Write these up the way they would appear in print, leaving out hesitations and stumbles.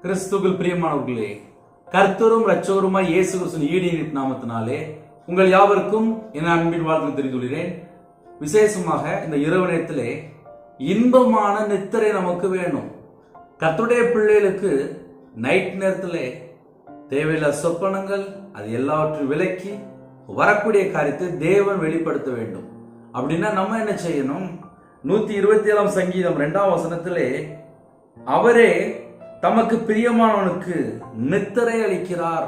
கிறிஸ்துவில் பிரியமானவர்களே, கர்த்தரும் இரட்சகருமாய் இயேசு கிறிஸ்துவின் ஈடின் நாமத்தினாலே உங்கள் யாவருக்கும் என் அன்பின் வாழ்த்து தெரிவித்துள்ளேன். விசேஷமாக இந்த இரவு நேரத்திலே இன்பமான நித்திரை நமக்கு வேணும். கர்த்தருடைய பிள்ளைகளுக்கு நைட் நேரத்திலே தேவையில்ல சொப்பனங்கள் அது எல்லாவற்றையும் விலக்கி வரக்கூடிய காரியத்தை தேவன் வெளிப்படுத்த வேண்டும். அப்படின்னா நம்ம என்ன செய்யணும்? 127 சங்கீதம் 2ஆம் வசனத்திலே அவரே தமக்கு பிரியமானவனுக்கு நித்திரை அளிக்கிறார்.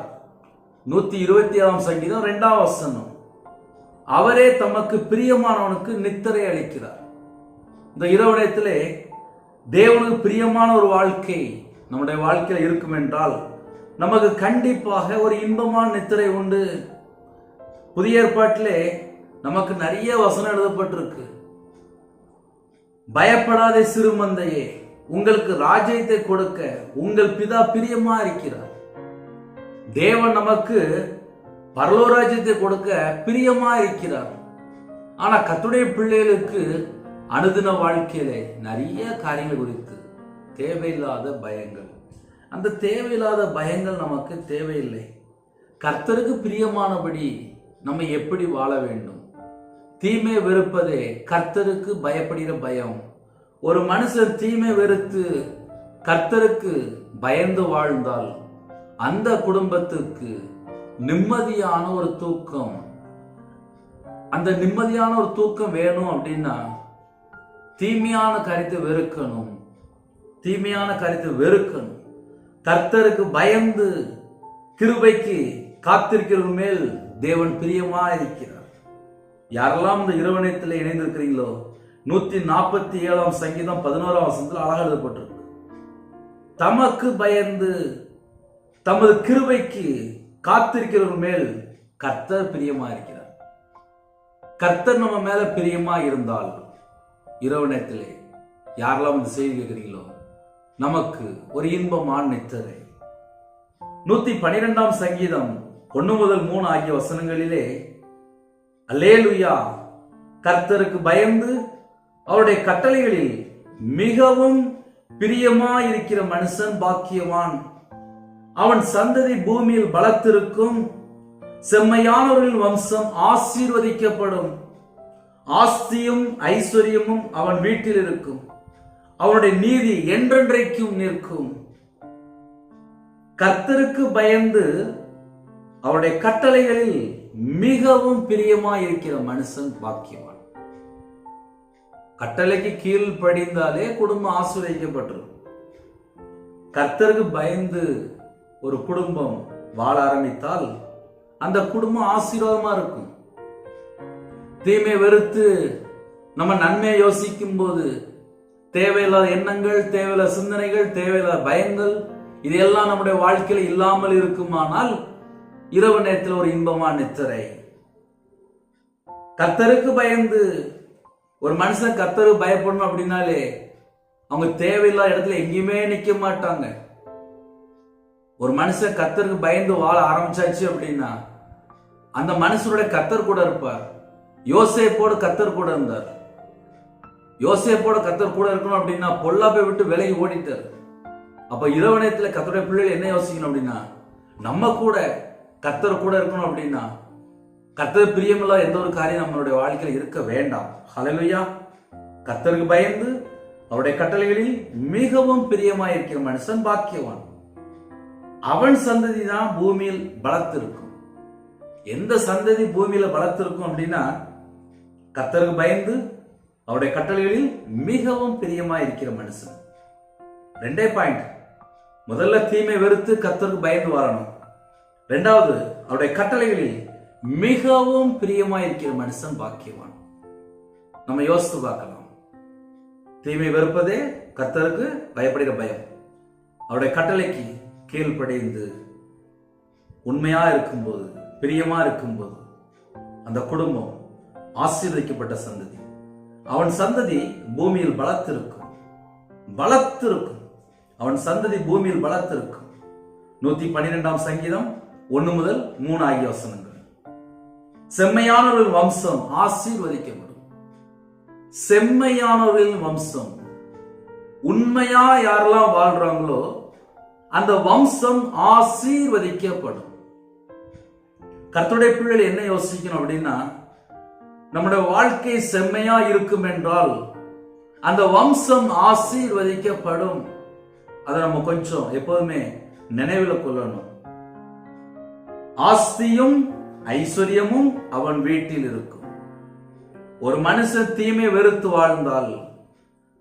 127 சங்கீதம் 2ஆம் வசனம், அவரே தமக்கு பிரியமானவனுக்கு நித்திரை அளிக்கிறார். இந்த இரவு நேரத்திலே தேவனுக்கு பிரியமான ஒரு வாழ்க்கை நம்முடைய வாழ்க்கையில் இருக்கும் என்றால் நமக்கு கண்டிப்பாக ஒரு இன்பமான நித்திரை உண்டு. புதிய ஏற்பாட்டிலே நமக்கு நிறைய வசனம் எழுதப்பட்டிருக்கு. பயப்படாதே சிறுமந்தையே, உங்களுக்கு ராஜ்யத்தை கொடுக்க உங்கள் பிதா பிரியமா இருக்கிறார். தேவன் நமக்கு பரலோக ராஜ்யத்தை கொடுக்க பிரியமா இருக்கிறார். ஆனா கர்த்தருடைய பிள்ளைகளுக்கு அனுதின வாழ்க்கையில நிறைய காரியங்கள் குறித்து தேவையில்லாத பயங்கள். அந்த தேவையில்லாத பயங்கள் நமக்கு தேவையில்லை. கர்த்தருக்கு பிரியமானபடி நம்ம எப்படி வாழ வேண்டும்? தீமை வெறுப்பதே கர்த்தருக்கு பயப்படுகிற பயம். ஒரு மனுஷன் தீமை வெறுத்து கர்த்தருக்கு பயந்து வாழ்ந்தால் அந்த குடும்பத்துக்கு நிம்மதியான ஒரு தூக்கம், அந்த நிம்மதியான ஒரு தூக்கம் வேணும் அப்படின்னா தீமையான காரியத்தை வெறுக்கணும். தீமையான காரியத்தை வெறுக்கணும். கர்த்தருக்கு பயந்து கிருபைக்கு காத்திருக்கிற மேல் தேவன் பிரியமா இருக்கிறார். யாரெல்லாம் இந்த இரவு நேரத்தில் இணைந்திருக்கிறீங்களோ 147 சங்கீதம் 11ஆம் வசனத்தில் அழகாக எழுதப்பட்டிருக்கு. தமக்கு பயந்து தமது கிருபைக்கு காத்திருக்கிறவர் மேல் கர்த்தர் பிரியமா இருக்கிறார். கர்த்தர் நம்ம மேல பிரியமா இருந்தால் இரவு நேரத்திலே யாரெல்லாம் இந்த செய்தி கேட்கிறீங்களோ நமக்கு ஒரு இன்பமான நித்திரை. 112ஆம் சங்கீதம் 1 முதல் 3 ஆகிய வசனங்களிலே அல்லேலூயா, கர்த்தருக்கு பயந்து அவருடைய கட்டளைகளில் மிகவும் பிரியமாயிருக்கிற மனுஷன் பாக்கியவான். அவன் சந்ததி பூமியில் பலத்திருக்கும். செம்மையானவர்களின் வம்சம் ஆசீர்வதிக்கப்படும். ஆஸ்தியும் ஐஸ்வர்யமும் அவன் வீட்டில் இருக்கும். அவனுடைய நீதி என்றென்றைக்கும் நிற்கும். கர்த்தருக்கு பயந்து அவருடைய கட்டளைகளில் மிகவும் பிரியமாயிருக்கிற மனுஷன் பாக்கியவான். கட்டளைக்கு கீழ் படிந்தாலே குடும்பம் ஆசீர்வதிக்கப்பட்டிருக்கும். கர்த்தருக்கு பயந்து ஒரு குடும்பம் வாழ ஆரம்பித்தால் அந்த குடும்பம் ஆசீர்வாதமா இருக்கும். தீமை வெறுத்து நம்ம நன்மையை யோசிக்கும் போது தேவையில்லாத எண்ணங்கள், தேவையில்லாத சிந்தனைகள், தேவையில்லாத பயங்கள் இதெல்லாம் நம்முடைய வாழ்க்கையில் இல்லாமல் இருக்குமானால் இரவு நேரத்தில் ஒரு இன்பமான நித்திரை. கர்த்தருக்கு பயந்து ஒரு மனுஷன் கர்த்தருக்கு பயப்படணும் அப்படின்னாலே அவங்க தேவையில்லாத இடத்துல எங்கேயுமே நிக்க மாட்டாங்க. ஒரு மனுஷன் கர்த்தருக்கு பயந்து வாழ ஆரம்பிச்சாச்சு அப்படின்னா அந்த மனுஷனுடைய கர்த்தர் கூட இருப்பார். யோசேப்போடு கர்த்தர் கூட இருந்தார். யோசேப்போட கர்த்தர் கூட இருக்கணும் அப்படின்னா பொல்லாப்பை விட்டு விலகி ஓடிட்டார். அப்ப இரவு நேரத்துல கர்த்தருடைய பிள்ளைகள் என்ன யோசிக்கணும் அப்படின்னா நம்ம கூட கர்த்தர் கூட இருக்கணும். அப்படின்னா கர்த்தர் பிரியமில்லாத எந்த ஒரு காரியம் நம்மளுடைய வாழ்க்கையில் இருக்க வேண்டாம். ஹல்லேலூயா. கர்த்தருக்கு பயந்து அவருடைய கட்டளைகளில் மிகவும் பிரியமாயிருக்கிற மனுஷன் பாக்கியவான். அவன் சந்ததி தான் பூமியில் பலத்திருக்கும். எந்த சந்ததி பூமியில பலத்திருக்கும் அப்படின்னா கர்த்தருக்கு பயந்து அவருடைய கட்டளைகளில் மிகவும் பிரியமாயிருக்கிற மனுஷன். 2 பாயிண்ட். முதல்ல தீமை வெறுத்து கர்த்தருக்கு பயந்து வாழணும். 2வது அவருடைய கட்டளைகளில் மிகவும் பிரியமாயிருக்கிற மனுஷன் பாக்கியவான். நம்ம யோசித்து பார்க்கலாம். தீமை வெறுப்பதே கர்த்தருக்கு பயப்படுகிற பயம். அவருடைய கட்டளைக்கு கீழ்ப்படைந்து உண்மையா இருக்கும்போது, பிரியமா இருக்கும்போது அந்த குடும்பம் ஆசீர்வதிக்கப்பட்ட சந்ததி. அவன் சந்ததி பூமியில் பலத்திருக்கும். பலத்திருக்கும். அவன் சந்ததி பூமியில் பலத்திருக்கும். 112ஆம் சங்கீதம் 1 முதல் 3 ஆகிய வசனங்கள். செம்மையானவர்களின் வம்சம் ஆசீர்வதிக்கப்படும். செம்மையானவர்களின் வம்சம், உண்மையா யாரெல்லாம் வாழ்றாங்களோ அந்த வம்சம் ஆசீர்வதிக்கப்படும். கர்த்தருடைய பிள்ளைகள் என்ன யோசிக்கணும் அப்படின்னா, நம்முடைய வாழ்க்கை செம்மையா இருக்கும் என்றால் அந்த வம்சம் ஆசீர்வதிக்கப்படும். அதை நம்ம கொஞ்சம் எப்போதுமே நினைவில் கொள்ளணும். ஆஸ்தியும் ஐஸ்வர்யமும் அவன் வீட்டில் இருக்கும். ஒரு மனுஷன் தீமை வெறுத்து வாழ்ந்தால்,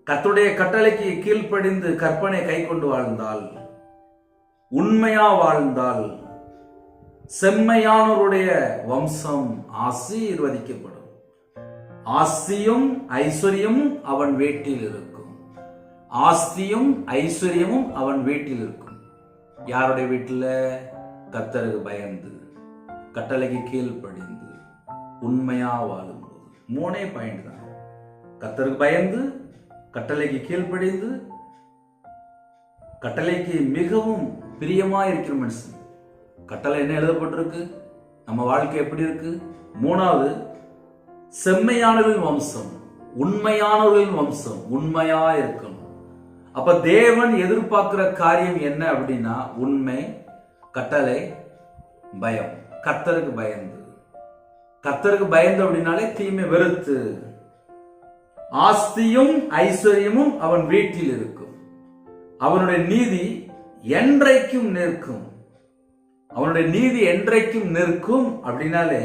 கர்த்தருடைய கட்டளைக்கு கீழ்ப்படிந்து கற்பனை கை கொண்டு வாழ்ந்தால், உண்மையா வாழ்ந்தால், செம்மையானவருடைய வம்சம் ஆசீர்வதிக்கப்படும். ஆஸ்தியும் ஐஸ்வர்யமும் அவன் வீட்டில் இருக்கும். ஆஸ்தியும் ஐஸ்வர்யமும் அவன் வீட்டில் இருக்கும். யாருடைய வீட்டில்? கர்த்தருக்கு பயந்து கட்டளைக்கு கீழ்ப்படிந்து உண்மையா வாழும்போது. 3 பாயிண்ட் தான். கர்த்தருக்கு பயந்து கட்டளைக்கு கீழ்ப்படிந்து கட்டளைக்கு மிகவும் பிரியமா இருக்கிற மனுஷன். கட்டளை என்ன எழுதப்பட்டிருக்கு? நம்ம வாழ்க்கை எப்படி இருக்கு? 3வது, செம்மையானவர்களின் வம்சம், உண்மையானவர்களின் வம்சம் உண்மையா இருக்கணும். அப்ப தேவன் எதிர்பார்க்கிற காரியம் என்ன அப்படின்னா, உண்மை, கட்டளை, பயம். கர்த்தருக்கு பயந்து. கர்த்தருக்கு பயந்து அப்படின்னாலே தீமை வெறுத்து. ஆஸ்தியும் ஐஸ்வர்யமும் அவன் வீட்டில் இருக்கும். அவனுடைய நீதி என்றைக்கும் நிற்கும். அவனுடைய நீதி என்றைக்கும் நிற்கும் அப்படின்னாலே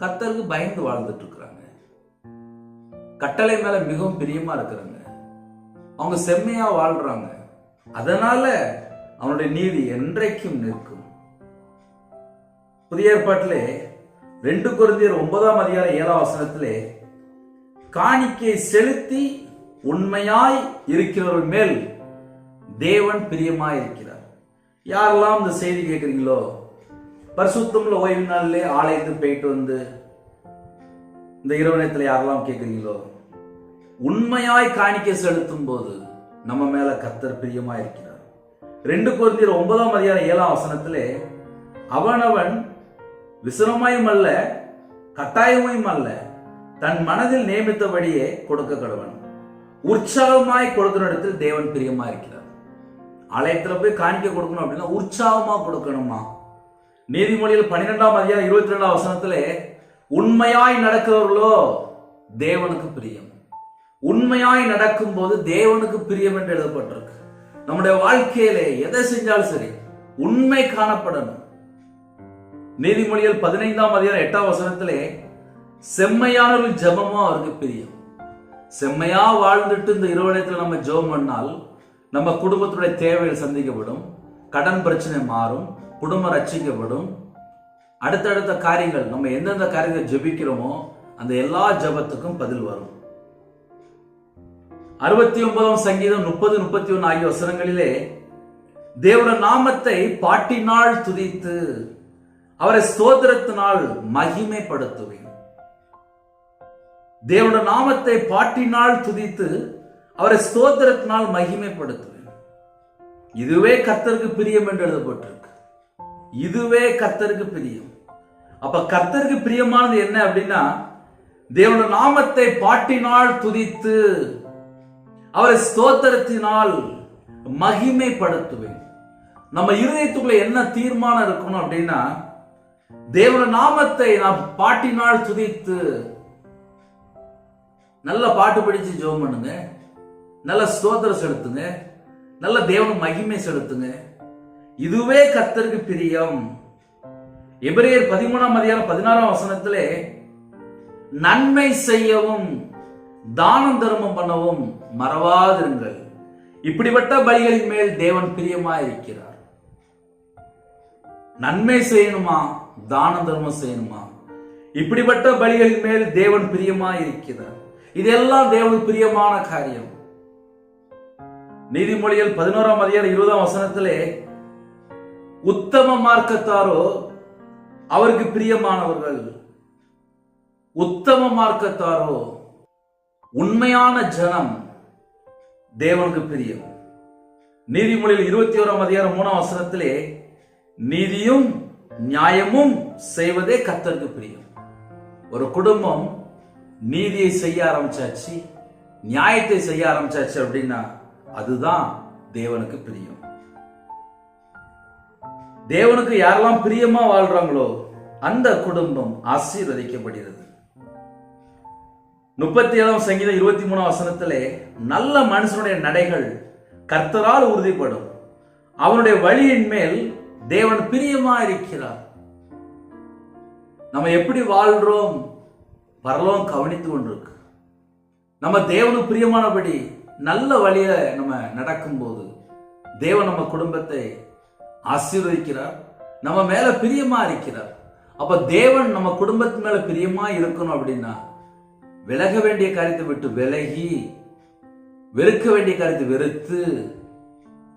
கர்த்தருக்கு பயந்து வாழ்ந்துட்டு இருக்கிறாங்க. கட்டளை மேல மிகவும் பிரியமா இருக்கிறாங்க. அவங்க செம்மையா வாழ்றாங்க. அதனால அவனுடைய நீதி என்றைக்கும் நிற்கும். புதிய ஏற்பாட்டிலே 2 கொரிந்தியர் 9:7 காணிக்கை செலுத்தி உண்மையாய் இருக்கிறவர்கள் மேல் தேவன் பிரியமாய் இருக்கிறார். யாரெல்லாம் இந்த செய்தி கேட்கிறீங்களோ, பரிசுத்தமுள்ள ஓய்வு நாளிலே ஆலயத்துக்கு போயிட்டு வந்து இந்த இரவு நேரத்தில் யாரெல்லாம் கேட்கிறீங்களோ, உண்மையாய் காணிக்கை செலுத்தும் போது நம்ம மேல கர்த்தர் பிரியமாய் இருக்கிறார். 2 கொரிந்தியர் 9:7 அவனவன் விசனமாயும் அல்ல கட்டாயமாயும் அல்ல, தன் மனதில் நியமித்தபடியே கொடுக்க கடவன். உற்சாகமாய் கொடுக்கிற இடத்தில் தேவன் பிரியமா இருக்கிறார். ஆலயத்துல போய் காணிக்க கொடுக்கணும் அப்படின்னா உற்சாகமா கொடுக்கணுமா? நீதிமொழியில் 12:22 உண்மையாய் நடக்கிறவர்களோ தேவனுக்கு பிரியம். உண்மையாய் நடக்கும் போது தேவனுக்கு பிரியம் என்று எழுதப்பட்டிருக்கு. நம்முடைய வாழ்க்கையிலே எதை செஞ்சாலும் சரி உண்மை காணப்படணும். நீதிமொழியில் 15:8 செம்மையானவர்கள் ஜெபமும் அவருக்கு பிரியம். செம்மையா வாழ்ந்துட்டு இந்த இரவு நம்ம ஜெபம் பண்ணால் நம்ம குடும்பத்துடைய தேவைகள் சந்திக்கப்படும், கடன் பிரச்சனை மாறும், குடும்பம் ரட்சிக்கப்படும். அடுத்தடுத்த காரியங்கள் நம்ம எந்தெந்த காரியத்தை ஜெபிக்கிறோமோ அந்த எல்லா ஜெபத்துக்கும் பதில் வரும். 69 சங்கீதம் 30-31 ஆகிய வசனங்களிலே தேவனுடைய நாமத்தை பாட்டினால் துதித்து அவரை ஸ்தோத்திரத்தினால் மகிமைப்படுத்துவேன். தேவனுடைய நாமத்தை பாட்டினால் துதித்து அவரை ஸ்தோத்திரத்தினால் மகிமைப்படுத்துவேன். இதுவே கர்த்தருக்கு பிரியம் என்று எழுதப்பட்டிருக்கு. இதுவே கர்த்தருக்கு பிரியம். அப்ப கர்த்தருக்கு பிரியமானது என்ன அப்படின்னா, தேவனுடைய நாமத்தை பாட்டினால் துதித்து அவரை ஸ்தோத்திரத்தினால் மகிமைப்படுத்துவேன். நம்ம இருதயத்துக்குள்ள என்ன தீர்மானம் இருக்கணும் அப்படின்னா, தேவனுடைய நாமத்தை நாம் பாட்டினால் துதித்து, நல்ல பாட்டு படிச்சு ஜெபம் பண்ணுங்க, நல்ல ஸ்தோத்திரம் செலுத்துங்க, நல்ல தேவனுக்கு மகிமை செலுத்துங்க. இதுவே கர்த்தருக்கு பிரியம். எபிரேயர் 13:16 நன்மை செய்யவும் தானம் தர்மம் பண்ணவும் மறவாதிருங்கள், இப்படிப்பட்ட பலிகளின் மேல் தேவன் பிரியமா இருக்கிறார். நன்மை செய்யணுமா, தான தர்மம் செய்யணுமா, இப்படிப்பட்ட பலிகளின் மேல் தேவன் பிரியமா இருக்கிறார். இதெல்லாம் தேவனுக்கு பிரியமான காரியம். நீதிமொழிகள் 11:20 உத்தம மார்க்கத்தாரோ அவருக்கு பிரியமானவர்கள். உத்தம மார்க்கத்தாரோ, உண்மையான ஜனம் தேவனுக்கு பிரியம். நீதிமொழியில் 21:3 நீதியும் நியாயமும் செய்வதே கர்த்தருக்கு பிரியம். ஒரு குடும்பம் நீதியை செய்ய ஆரம்பிச்சாச்சு, நியாயத்தை செய்ய ஆரம்பிச்சாச்சு அப்படின்னா அதுதான் தேவனுக்கு பிரியம். தேவனுக்கு யாரெல்லாம் பிரியமா வாழ்றாங்களோ அந்த குடும்பம் ஆசீர்வதிக்கப்படுகிறது. 37 சங்கீதம் 23 வசனத்திலே நல்ல மனுஷனுடைய நடைகள் கர்த்தரால் உறுதிப்படும், அவனுடைய வழியின் மேல் தேவன் பிரியமா இருக்கிறார். நம்ம எப்படி வாழ்றோம் பரலோகம் கவனித்து கொண்டிருக்கு. நம்ம தேவனுக்கு பிரியமானபடி நல்ல வழியில நம்ம நடக்கும் போது தேவன் நம்ம குடும்பத்தை ஆசீர்வதிக்கிறார், நம்ம மேல பிரியமா இருக்கிறார். அப்ப தேவன் நம்ம குடும்பத்து மேல பிரியமா இருக்கணும் அப்படின்னா விலக வேண்டிய காரியத்தை விட்டு விலகி, வெறுக்க வேண்டிய காரியத்தை வெறுத்து,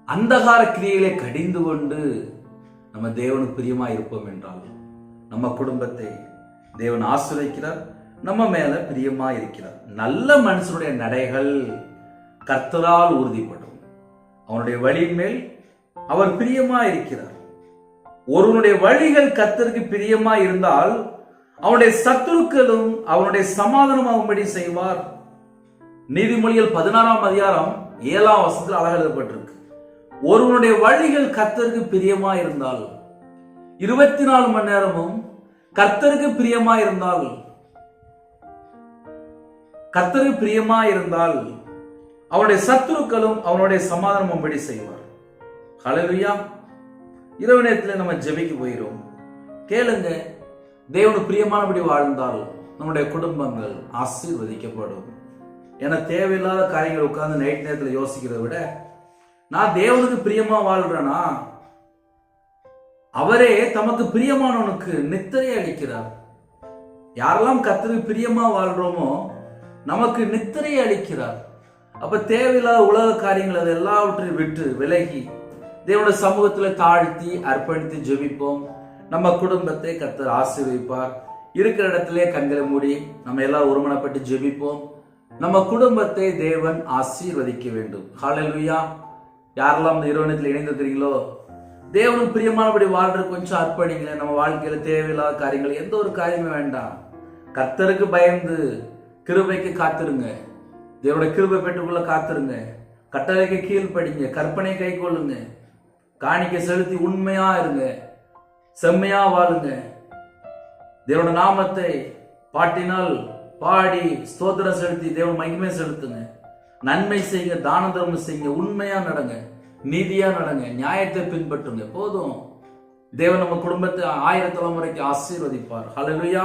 அந்தகார கிரியைகளை கடிந்து கொண்டு நம்ம தேவனுக்கு பிரியமா இருப்போம் என்றால் நம்ம குடும்பத்தை தேவன் ஆசீர்வதிக்கிறார், நம்ம மேல பிரியமா இருக்கிறார். நல்ல மனுஷனுடைய நடைகள் கர்த்தரால் உறுதிப்படும், அவனுடைய வழியின் மேல் அவர் பிரியமா இருக்கிறார். ஒருவனுடைய வழிகள் கர்த்தருக்கு பிரியமா இருந்தால் அவனுடைய சத்துருக்களும் அவனுடைய சமாதானம் ஆகும்படி செய்வார். நீதிமொழிகள் 16 அதிகாரம் 7 வசனத்தில் அழகாக எழுதப்பட்டிருக்கு. ஒருவனுடைய வழிகள் கர்த்தருக்கு பிரியமா இருந்தால், 24 மணி நேரமும் கர்த்தருக்கு பிரியமா இருந்தால், கர்த்தருக்கு பிரியமா இருந்தால் அவனுடைய சத்துருக்களும் அவனுடைய சமாதானம் ஆகும்படி செய்வார். ஹல்லேலூயா. இரவு நேரத்தில் நம்ம ஜெபிக்க போகிறோம். கேளுங்க, தேவனுக்கு பிரியமானபடி வாழ்ந்தால் நம்முடைய குடும்பங்கள் ஆசீர்வதிக்கப்படும். என தேவையில்லாத காரியங்கள் உட்கார்ந்து நைட் நேரத்தில் யோசிக்கிறத விட, நான் தேவனுக்கு பிரியமா வாழ்றேனா, அவரே தமக்கு பிரியமானவனுக்கு நித்திரை அளிக்கிறார். யாரெல்லாம் கர்த்தருக்கு பிரியமா வாழ்றோமோ நமக்கு நித்திரை அளிக்கிறார். அப்ப தேவையில்லாத உலக காரியங்கள் அது எல்லாவற்றையும் விட்டு விலகி தேவனுடைய சமூகத்தில் தாழ்த்தி அர்ப்பணித்து ஜெபிப்போம். நம்ம குடும்பத்தை கர்த்தர் ஆசீர்வதிப்பார். இருக்கிற இடத்திலே கண்களை மூடி நம்ம எல்லாம் ஒருமனப்பட்டு ஜெபிப்போம். நம்ம குடும்பத்தை தேவன் ஆசீர்வதிக்க வேண்டும். ஹல்லேலூயா. யாரெல்லாம் இந்த இரவனத்தில் இணைந்திருக்கிறீங்களோ, தேவனுக்கு பிரியமானபடி வாழ்ற கொஞ்சம் அர்ப்பணிங்களேன். நம்ம வாழ்க்கையில தேவையில்லாத காரியங்கள் எந்த ஒரு காரியமே வேண்டாம். கர்த்தருக்கு பயந்து கிருபைக்கு காத்திருங்க. தேவனுடைய கிருபை பெற்றுக்கொள்ள காத்திருங்க. கட்டளைக்கு கீழ்ப்படிங்க. கற்பனை கை கொள்ளுங்க. காணிக்கை செலுத்தி உண்மையா இருங்க. செம்மையா வாழுங்க. தேவனுடைய நாமத்தை பாட்டினால் பாடி ஸ்தோத்திரம் செலுத்தி தேவன் மகிமை செலுத்துங்க. நன்மை செய்யுங்க, தான தர்மம் செய்யுங்க, உண்மையா நடங்க, நீதியா நடங்க, நியாயத்தை பின்பற்றுங்க. போதும். தேவன் நம்ம குடும்பத்தை 1000 தலைமுறைக்கு ஆசீர்வதிப்பார். ஹல்லேலூயா.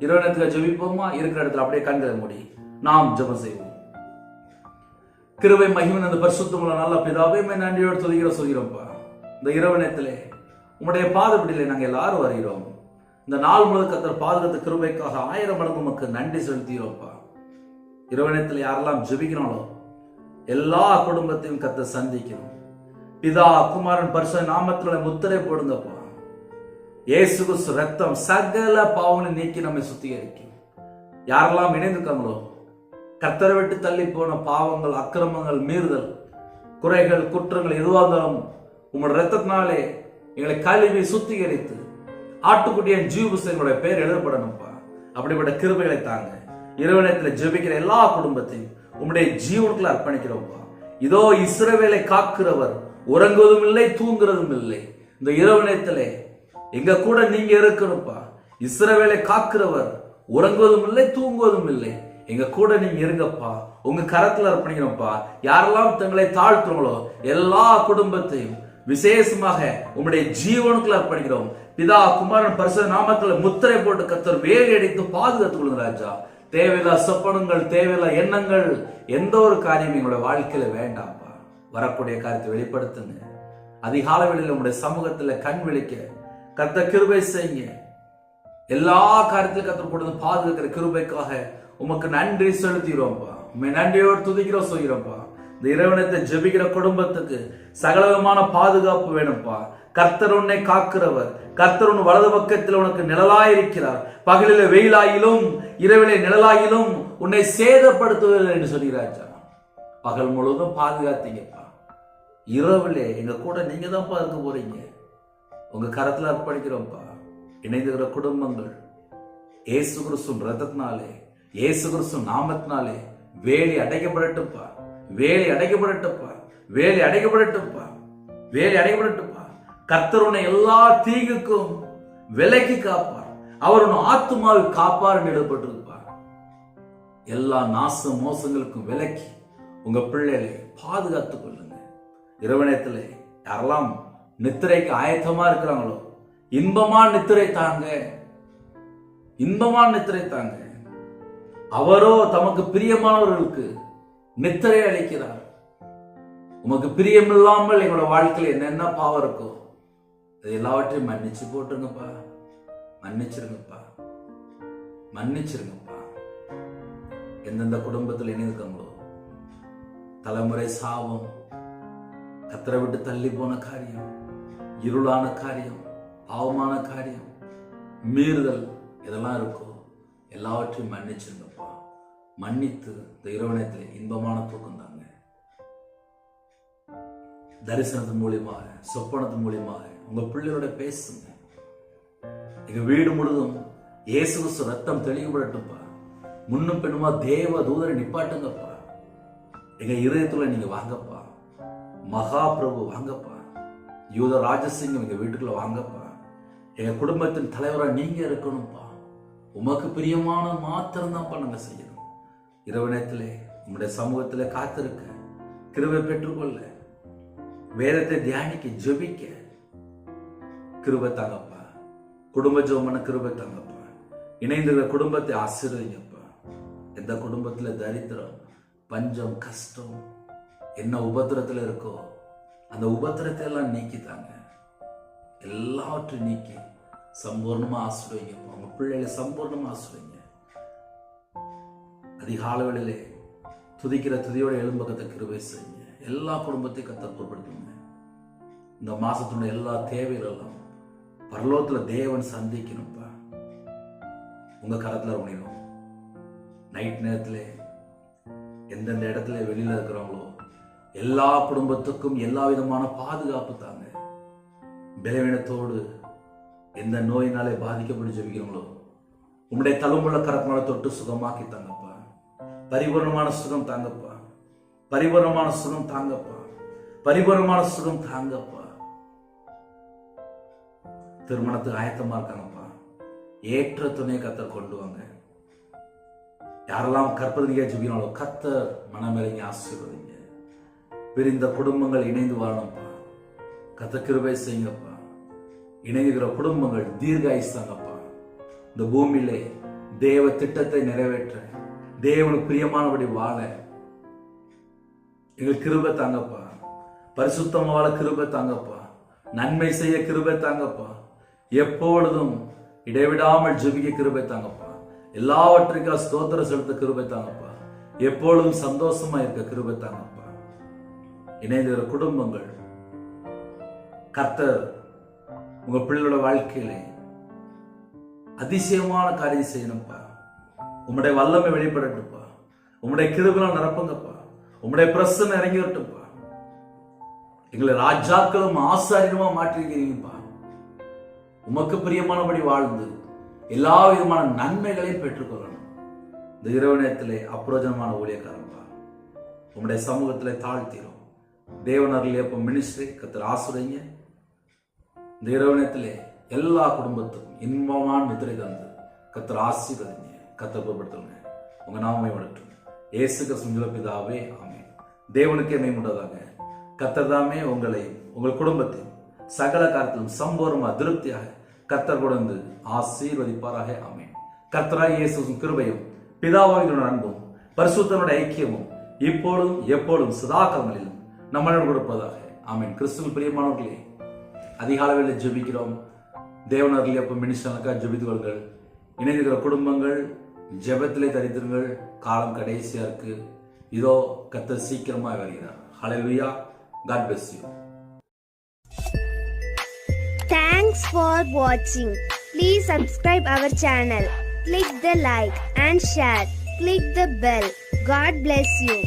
இரவு நேரத்தில் ஜெபிப்போமா? இருக்கிற இடத்துல அப்படியே கண்களை மூடி நாம் ஜெபம் செய்வோம். கிருபை மகிமை அந்த பரிசுத்தமுள்ள நல்ல பிதாவே, நன்றியோடு சொல்கிறோம்ப்பா. இந்த இரவு நேரத்திலே உம்முடைய பாதப்படியிலே நாங்கள் எல்லாரும் வருகிறோம். இந்த நாள் முழுக்க கர்த்தர் பாதுகாத்த கிருபைக்காக 1000 மடங்கு உமக்கு நன்றி செலுத்துகிறோம்ப்பா. இரவு நேரத்தில் யாரெல்லாம் ஜெபிக்கிறாங்களோ எல்லா குடும்பத்தையும் கர்த்தர் சந்திக்கணும். பிதா குமாரன் பரிசுத்த நாமத்திலே முத்திரை போடுங்கப்பா. இயேசு கிறிஸ்து ரத்தம் சகல பாவங்களை நீக்கி நம்மை சுத்திகரிக்கும். யாரெல்லாம் இணைந்திருக்காங்களோ, கர்த்தரை விட்டு தள்ளி போன பாவங்கள், அக்கிரமங்கள், மீறுதல், குறைகள், குற்றங்கள் எதுவாக இருந்தாலும் உங்களோட ரத்தத்தினாலே எங்களை கழுவி சுத்திகரித்து ஆட்டுக்குட்டியின் ஜீவ புஸ்தகங்களுடைய பேர் எழுதப்படணும்ப்பா. அப்படிப்பட்ட கிருபைகளை தாங்க. இரவு நேரத்தில் ஜெபிக்கிற எல்லா குடும்பத்தையும் உம்முடைய ஜீவனுக்குள்ள அர்ப்பணிக்கிறோம்ப்பா. இதோ இஸ்ரவேலை காக்கிறவர் உறங்குவதும் இல்லை, தூங்குறதும் இல்லை. இந்த இரவு நேரத்திலே எங்க கூட நீங்க இருக்கணும்ப்பா. இஸ்ரவேலை காக்கிறவர் உறங்குவதும் இல்லை, தூங்குவதும் இல்லை. எங்க கூட நீங்க இருங்கப்பா. உங்க கரத்துல அர்ப்பணிக்கிறோம்ப்பா. யாரெல்லாம் தங்களை தாழ்த்துறோங்களோ எல்லா குடும்பத்தையும் விசேஷமாக உம்முடைய ஜீவனுக்குள்ள அர்ப்பணிக்கிறோம். பிதா குமாரன் பரிசுத்த நாமத்துல முத்திரை போட்டு கர்த்தர் வேலி அடித்து பாதுகாத்துக் கொள்ளுங்க ராஜா. தேவையில்லா சொப்பனங்கள், தேவையில்லா எண்ணங்கள், எந்த ஒரு காரியம் எங்களுடைய வாழ்க்கையில வேண்டாம்ப்பா. வரக்கூடிய காரியத்தை வெளிப்படுத்துங்க. அதிகால வேளையில உங்களுடைய சமூகத்துல கண் விழிக்க கர்த்தர் கிருபை செய்யுங்க. எல்லா காரியத்திலும் கர்த்தர் போட்டு பாதுகாக்கிற கிருபைக்காக உமக்கு நன்றி செலுத்துகிறோம்ப்பா. உண்மை நன்றியோடு துதிக்கிறோம், சொல்கிறோம்ப்பா. இந்த இரவனத்தை ஜெபிக்கிற குடும்பத்துக்கு சகலவிதமான பாதுகாப்பு வேணும்ப்பா. கர்த்தர் உன்னை காக்கிறவர். கர்த்தர் உன் வலது பக்கத்தில் உனக்கு நிழலாயிருக்கிறார். பகலில வெயிலாயிலும் இரவிலே நிழலாயிலும் உன்னை சேதப்படுத்துவதில்லை என்று சொல்கிறாச்சா. பகல் முழுவதும் பாதுகாத்தீங்கப்பா. இரவிலே எங்க கூட நீங்க தான் இருக்க போறீங்க. உங்க கரத்துல அர்ப்பணிக்கிறோம்ப்பா. இணைந்துகிற குடும்பங்கள் இயேசு கிறிஸ்து ரத்தத்தினாலே, இயேசு கிறிஸ்து நாமத்தினாலே வேலி அடைக்கப்படட்டும்ப்பா. வேலி அடைக்கப்படட்டும்ப்பா. வேலி அடைக்கப்படட்டும்ப்பா. வேலி அடைக்கப்படட்டும்ப்பா. கர்த்தர் உன்னை எல்லா தீங்குக்கும் விலக்கி காப்பார். அவர் உன் ஆத்துமாவை காப்பார் என்று எழுதப்பட்டிருப்பார். எல்லா நாச மோசங்களுக்கும் விலக்கி உங்க பிள்ளைகளை பாதுகாத்துக் கொள்ளுங்க. இரவு நேரத்தில் யாரெல்லாம் நித்திரைக்கு ஆயத்தமா இருக்கிறாங்களோ இன்பமான நித்திரை தாங்க, இன்பமான நித்திரை தாங்க. அவரோ தமக்கு பிரியமானவர்களுக்கு நித்திரை அளிக்கிறார். உமக்கு பிரியமில்லாமல் எங்களோட வாழ்க்கையில் என்னென்ன பாவம் இருக்கோ அது எல்லாவற்றையும் மன்னிச்சு போட்டுருங்கப்பா, மன்னிச்சிருங்கப்பா, மன்னிச்சிருங்கப்பா. எந்தெந்த குடும்பத்தில் இணைந்திருக்காங்களோ தலைமுறை சாபம், கத்தரை விட்டு தள்ளி போன காரியம், இருளான காரியம், பாவமான காரியம், மீறுதல் இதெல்லாம் இருக்கோ எல்லாவற்றையும் மன்னிச்சிருங்கப்பா. மன்னித்து இந்த இரவு நேரத்தில் இன்பமான தூக்கம் தாங்க. தரிசனத்தின் மூலியமாக, சொப்பனத்தின் மூலியமாக உங்க பிள்ளையோட பேசுங்க. எங்க வீடு முழுதும் இயேசு கிறிஸ்து ரத்தம் தெளிவுபடட்டும்பா. முன்னும் பெண்ணுமா தேவ தூதரை நிப்பாட்டுங்கப்பா. எங்க இதயத்துல நீங்க வாங்கப்பா. மகா பிரபு வாங்கப்பா. யூத ராஜசிங்கம் எங்க வீட்டுக்குள்ள வாங்கப்பா. எங்க குடும்பத்தின் தலைவரா நீங்க இருக்கணும்ப்பா. உமக்கு பிரியமான மாத்திரம் தான்ப்பா நாங்க செய்யணும். இரவு நேரத்திலே உங்களுடைய சமூகத்திலே காத்திருக்க, கிருபை பெற்றுக்கொள்ள, வேதத்தை தியானிக்க, ஜெபிக்க கிருபை தாங்கப்பா. குடும்ப ஜெபமான கிருபை தாங்கப்பா. இணைந்திருக்கிற குடும்பத்தை ஆசீர்வதிங்கப்பா. எந்த குடும்பத்துல தரித்திரம், பஞ்சம், கஷ்டம் என்ன உபத்திரத்துல இருக்கோ அந்த உபத்திரத்தை எல்லாம் நீக்கித்தாங்க. எல்லாவற்றையும் நீக்கி சம்பூர்ணமா ஆசீர்வதிங்க. உங்க பிள்ளைகளை சம்பூர்ணமா ஆசீர்வதிங்க. அதிகால வேளையிலே துதிக்கிற துதியோட எழும்பக்கத்தை கிருபை செய்யுங்க. எல்லா குடும்பத்தையும் கத்தர் பொறுப்படுத்துங்க. இந்த மாசத்துடைய எல்லா தேவைகளெல்லாம் பரலோகத்துல தேவன் சந்திக்கணும்ப்பா. உங்க கரத்துல உணிடும். நைட் நேரத்துல எந்தெந்த இடத்துல வெளியில இருக்கிறவங்களோ எல்லா குடும்பத்துக்கும் எல்லா விதமான பாதுகாப்பு தாங்க. பலவீனத்தோடு எந்த நோயினாலே பாதிக்கப்பட்டு ஜெபிக்கிறவங்களோ உங்களுடைய தழும்புள்ள கரத்தினால தொட்டு சுகமாக்கி தாங்கப்பா. பரிபூர்ணமான சுகம் தாங்கப்பா. பரிபூர்ணமான சுகம் தாங்கப்பா. பரிபூர்ணமான சுகம் தாங்கப்பா. திருமணத்துக்கு ஆயத்தமா இருக்காங்கப்பா. ஏற்ற துணை கத்தர் கொண்டு வாங்க. யாரெல்லாம் கற்பதிக்க ஜெபிக்கிறாங்களோ கத்தர் மனமிறங்கி ஆசீர்வதிங்க. பிரிந்த குடும்பங்கள் இணைந்து வாழணும்ப்பா. கத்தர் கிருபை செய்யுங்கப்பா. இணைகிற குடும்பங்கள் தீர்காயுஸ்தாங்கப்பா. இந்த பூமியிலே தேவ திட்டத்தை நிறைவேற்ற, தேவனுக்கு பிரியமானபடி வாழ எங்களுக்கு கிருபை தாங்கப்பா. பரிசுத்தமா வாழ கிருபை தாங்கப்பா. நன்மை செய்ய கிருபை தாங்கப்பா. எப்பொழுதும் இடைவிடாமல் ஜெபிக்க கிருபை தாங்கப்பா. எல்லாவற்றுக்கும் ஸ்தோத்திரம் செலுத்த கிருபை தாங்கப்பா. எப்பொழுதும் சந்தோஷமா இருக்க கிருபை தாங்கப்பா. இணைந்த குடும்பங்கள் கர்த்தர் உங்க பிள்ளைகளோட வாழ்க்கையிலே அதிசயமான காரியம் செய்யணும்ப்பா. உம்முடைய வல்லமை வெளிப்படட்டும்ப்பா. உம்முடைய கிருபையால் நிரப்புங்கப்பா. உம்முடைய பிரசன்னம் இறங்கி வரட்டும்ப்பா. எங்களை ராஜாக்களும் ஆசாரியமா மாற்றிருக்கிறீங்கப்பா. உமக்கு பிரியமானபடி வாழ்ந்து எல்லா விதமான நன்மைகளையும் பெற்றுக்கொள்ளணும். இந்த இரவு நேரத்திலே அப்பிரோஜனமான ஊழியக்காரன்பா உம்முடைய சமூகத்திலே தாழ்த்திரும். தேவனர்கள் எப்ப மினிஸ்ட்ரி கத்தர் ஆசிரியங்க. இந்த இரவு நேரத்திலே எல்லா குடும்பத்துக்கும் இன்பமான நித்திரை தந்து கத்தர் ஆசீர்வதிங்க. கத்தர் பொறுப்படுத்துங்க. உங்க நாமமே வளர்த்தும் இயேசு கிறிஸ்து பிதாவே ஆமென். தேவனுக்கே மேம்பட்டதாக கத்தர் தாமே உங்களை உங்கள் குடும்பத்தையும் சகல காரியத்திலும் சம்பூர்ணமா திருப்தியாக கத்தர் கொடுத்து ஆசீர்வதிப்பாராக ஆமென். கர்த்தராகிய இயேசுவின் கிருபையும் பிதாவாகிய அன்பும் பரிசுத்தனுடைய ஐக்கியமும் இப்பொழுதும் எப்பொழுதும் சதாகாலங்களிலும் நம்மளோடு கொடுப்பதாக ஆமென். கிறிஸ்துவில் பிரியமானவர்களே, அதிகாலையில் ஜெபிக்கிறோம். தேவனர்கள் எப்ப மினிஸ்டனுக்காக ஜெபித்து கொள்ளுங்கள். இணைந்திருக்கிற குடும்பங்கள் ஜெபத்திலே தரித்திருங்கள். காலம் கடைசியா இருக்கு. இதோ கர்த்தர் சீக்கிரமா வருகிறார். ஹல்லேலூயா. God bless you. Thanks for watching. Please subscribe our channel. Click the like and share. Click the bell. God bless you.